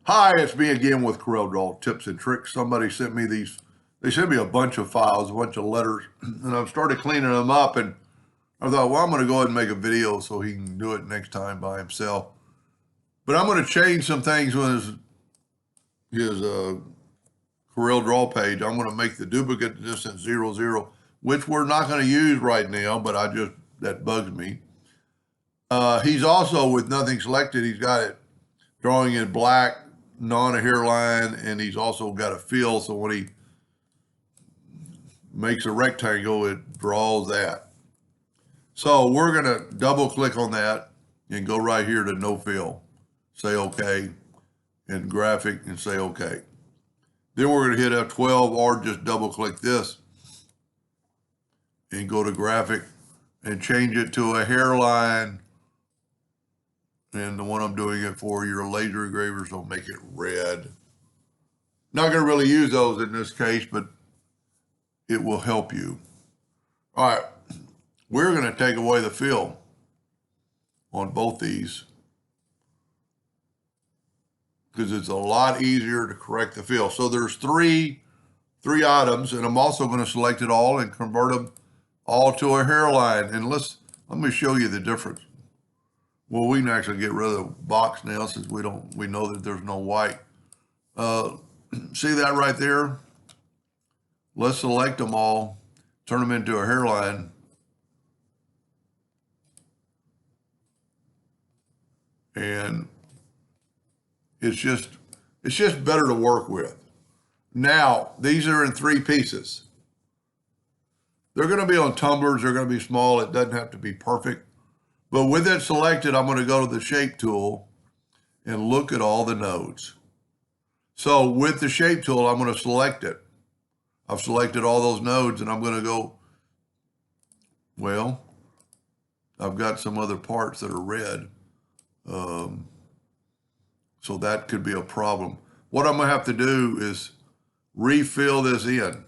Hi, it's me again with Corel Draw Tips and Tricks. Somebody sent me these. They sent me a bunch of files, a bunch of letters, and I started cleaning them up. And I thought, well, I'm going to go ahead and make a video so he can do it next time by himself. But I'm going to change some things with his Corel Draw page. I'm going to make the duplicate distance 0, which we're not going to use right now, but that bugs me. He's also, with nothing selected, he's got it drawing in black, non a hairline, and he's also got a fill, so when he makes a rectangle, it draws that. So we're going to double click on that and go right here to no fill. Say OK, and graphic, and say OK. Then we're going to hit F12 or just double click this and go to graphic and change it to a hairline. And the one I'm doing it for, your laser engravers will make it red. Not going to really use those in this case, but it will help you. All right, we're going to take away the fill on both these because it's a lot easier to correct the fill. So there's three items, and I'm also going to select it all and convert them all to a hairline. And let me show you the difference. Well, we can actually get rid of the box now since we know that there's no white. See that right there? Let's select them all, turn them into a hairline. And it's just better to work with. Now, these are in 3 pieces. They're going to be on tumblers. They're going to be small. It doesn't have to be perfect. But with it selected, I'm going to go to the shape tool and look at all the nodes. So with the shape tool, I'm going to select it. I've selected all those nodes, and I'm going to go, well, I've got some other parts that are red. So that could be a problem. What I'm going to have to do is refill this in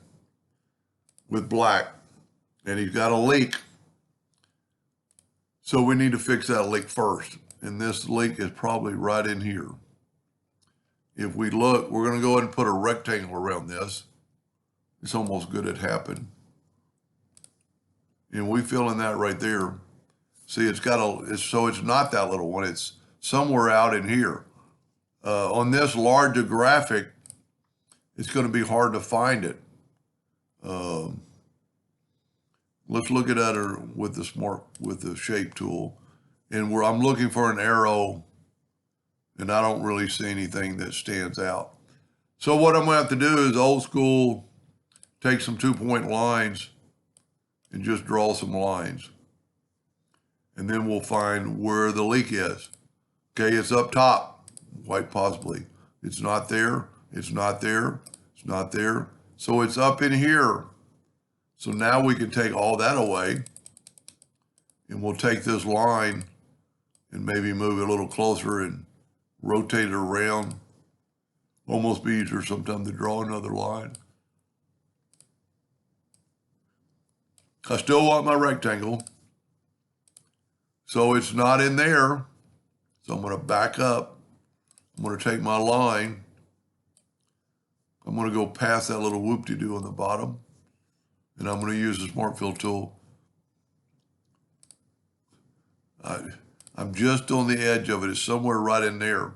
with black. And he's got a leak. So we need to fix that leak first. And this leak is probably right in here. If we look, we're going to go ahead and put a rectangle around this. It's almost good it happened. And we fill in that right there. See, so it's not that little one. It's somewhere out in here. On this larger graphic, it's going to be hard to find it. Let's look at it with the shape tool. And I'm looking for an arrow, and I don't really see anything that stands out. So what I'm going to have to do is old school, take some 2-point lines and just draw some lines. And then we'll find where the leak is. Okay, it's up top, quite possibly. It's not there, it's not there, it's not there. So it's up in here. So now we can take all that away, and we'll take this line and maybe move it a little closer and rotate it around. Almost be easier sometimes to draw another line. I still want my rectangle. So it's not in there. So I'm going to back up. I'm going to take my line. I'm going to go past that little whoop-de-doo on the bottom. And I'm going to use the Smart Fill tool. I'm just on the edge of it. It's somewhere right in there.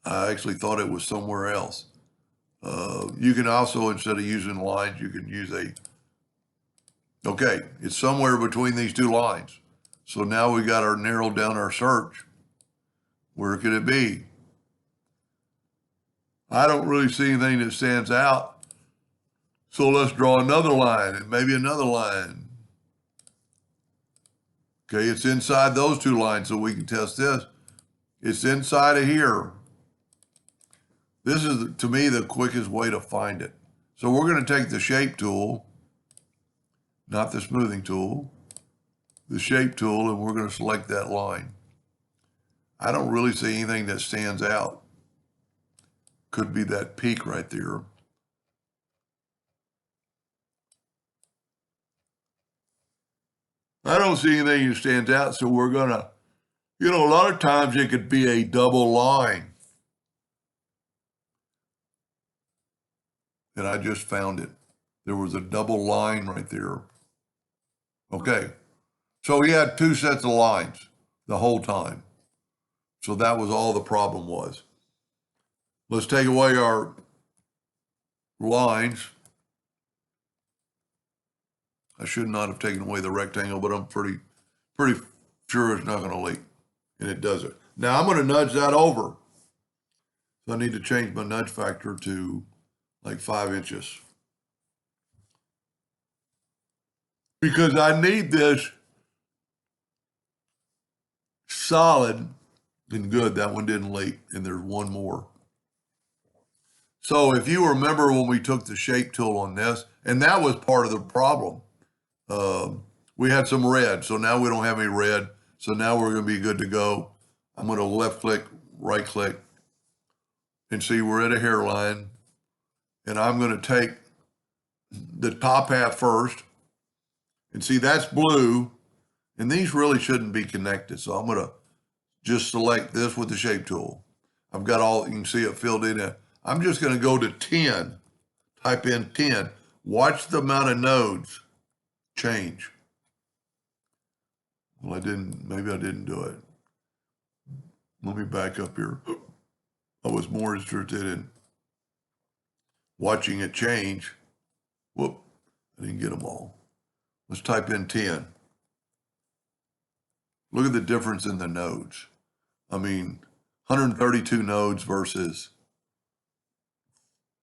I actually thought it was somewhere else. You can also, instead of using lines, you can use okay, it's somewhere between these 2 lines. So now we got narrowed down our search. Where could it be? I don't really see anything that stands out. So let's draw another line and maybe another line. Okay, it's inside those 2 lines, so we can test this. It's inside of here. This is, to me, the quickest way to find it. So we're going to take the shape tool, not the smoothing tool, the shape tool, and we're going to select that line. I don't really see anything that stands out. Could be that peak right there. I don't see anything that stands out, so we're going to, a lot of times it could be a double line. and I just found it. There was a double line right there. Okay, so he had two sets of lines the whole time. So that was all the problem was. Let's take away our lines. I should not have taken away the rectangle, but I'm pretty sure it's not going to leak, and it doesn't. Now I'm going to nudge that over. So I need to change my nudge factor to like 5 inches. Because I need this solid and good. That one didn't leak, and there's one more. So if you remember when we took the shape tool on this, and that was part of the problem. We had some red, so now we don't have any red. So now we're going to be good to go. I'm going to left click, right click, and see we're at a hairline. And I'm going to take the top half first. And see, that's blue. And these really shouldn't be connected. So I'm going to just select this with the shape tool. I've got all, you can see it filled in there. I'm just going to go to 10, type in 10. Watch the amount of nodes change. Well, maybe I didn't do it. Let me back up here. I was more interested in watching it change. Whoop, I didn't get them all. Let's type in 10. Look at the difference in the nodes. I mean, 132 nodes versus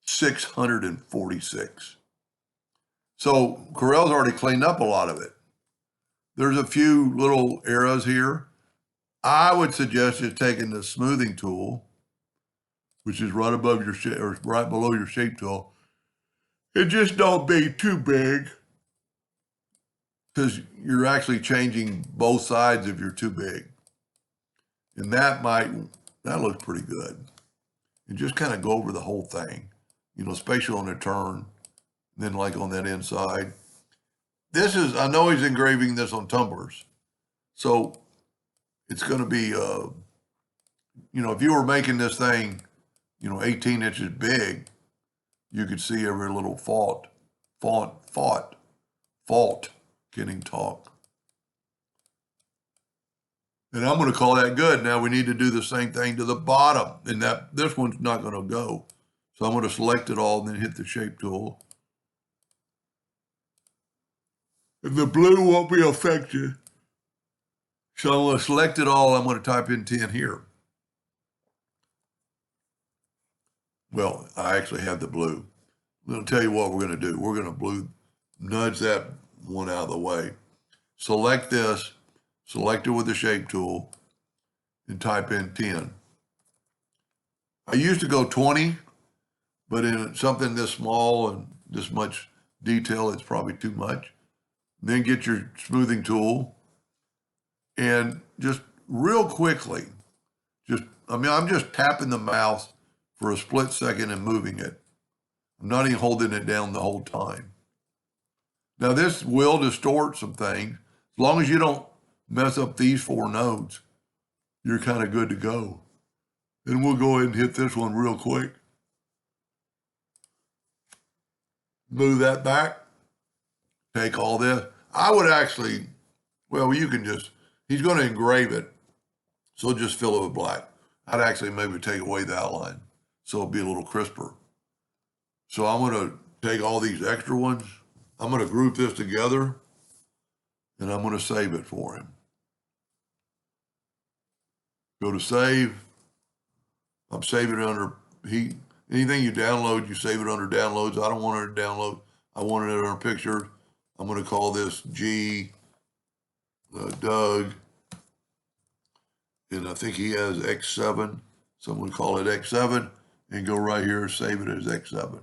646. So Corel's already cleaned up a lot of it. There's a few little errors here. I would suggest just taking the smoothing tool, which is right above your shape or right below your shape tool. It just don't be too big, because you're actually changing both sides if you're too big. And that looks pretty good. And just kind of go over the whole thing, especially on the turn, then like on that inside. I know he's engraving this on tumblers. So it's going to be, if you were making this thing, 18 inches big, you could see every little fault, getting talk. And I'm going to call that good. Now we need to do the same thing to the bottom, and this one's not going to go. So I'm going to select it all and then hit the shape tool. And the blue won't be affected. So I'm going to select it all. I'm going to type in 10 here. Well, I actually have the blue. I'm going to tell you what we're going to do. We're going to nudge that one out of the way. Select this, select it with the shape tool, and type in 10. I used to go 20, but in something this small and this much detail, it's probably too much. Then get your smoothing tool and just real quickly, I'm just tapping the mouse for a split second and moving it. I'm not even holding it down the whole time. Now this will distort some things. As long as you don't mess up these 4 nodes, you're kind of good to go. And we'll go ahead and hit this one real quick. Move that back. Take all this. I would actually, he's going to engrave it, so just fill it with black. I'd actually maybe take away the outline so it'll be a little crisper. So I'm going to take all these extra ones. I'm going to group this together, and I'm going to save it for him. Go to save. I'm saving it under heat. Anything you download, you save it under downloads. I don't want it to download. I want it under pictures. I'm going to call this Doug. And I think he has X7. So I'm going to call it X7 and go right here and save it as X7.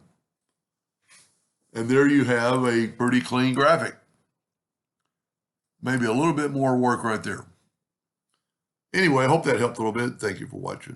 And there you have a pretty clean graphic. Maybe a little bit more work right there. Anyway, I hope that helped a little bit. Thank you for watching.